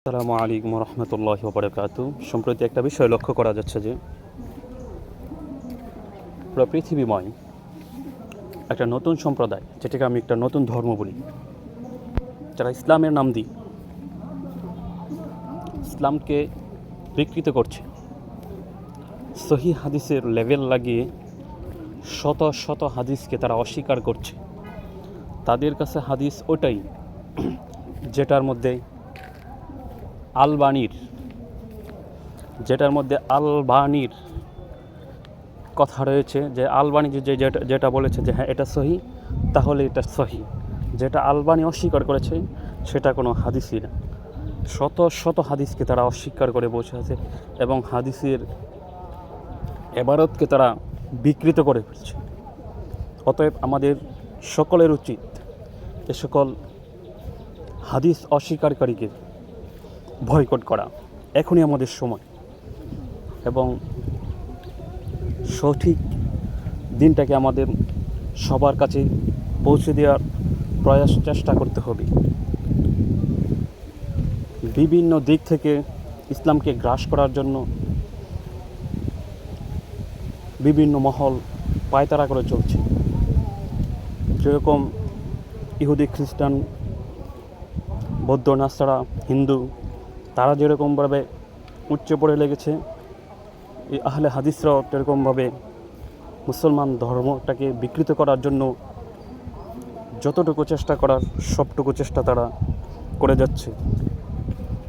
আসসালামু আলাইকুম রহমতুল্লাহি ওয়া বারাকাতু। সম্প্রতি একটা বিষয় লক্ষ্য করা যাচ্ছে যে পুরো পৃথিবীময় একটা নতুন সম্প্রদায়, যেটাকে আমি একটা নতুন ধর্ম বলি, যারা ইসলামের নাম দিয়ে ইসলামকে বিকৃত করছে, সহি হাদিসের লেভেল লাগিয়ে শত শত হাদিসকে তারা অস্বীকার করছে। তাদের কাছে হাদিস ওটাই যেটার মধ্যে আলবানির কথা রয়েছে, যে আলবানি যেটা বলেছে যে হ্যাঁ এটা সহি, তাহলে এটা সহি। যেটা আলবানি অস্বীকার করেছে সেটা কোনো হাদিসই না। শত শত হাদিসকে তারা অস্বীকার করে বসে আছে এবং হাদিসের এবারতকে তারা বিকৃত করে ফেলছে। অতএব আমাদের সকলের উচিত এ সকল হাদিস অস্বীকারীকে বয়কট করা। এখনই আমাদের সময়, এবং সঠিক দিনটাকে আমাদের সবার কাছে পৌঁছে দেওয়ার চেষ্টা করতে হবে। বিভিন্ন দিক থেকে ইসলামকে গ্রাস করার জন্য বিভিন্ন মহল পায়তারা করে চলছে। যেরকম ইহুদি, খ্রিস্টান, বৌদ্ধ, নাসারা, হিন্দু, তারা যেরকমভাবে উচ্চে পড়ে লেগেছে, এই আহলে হাদিসরাও সেরকমভাবে মুসলমান ধর্মটাকে বিকৃত করার জন্য যতটুকু চেষ্টা করার সবটুকু চেষ্টা তারা করে যাচ্ছে।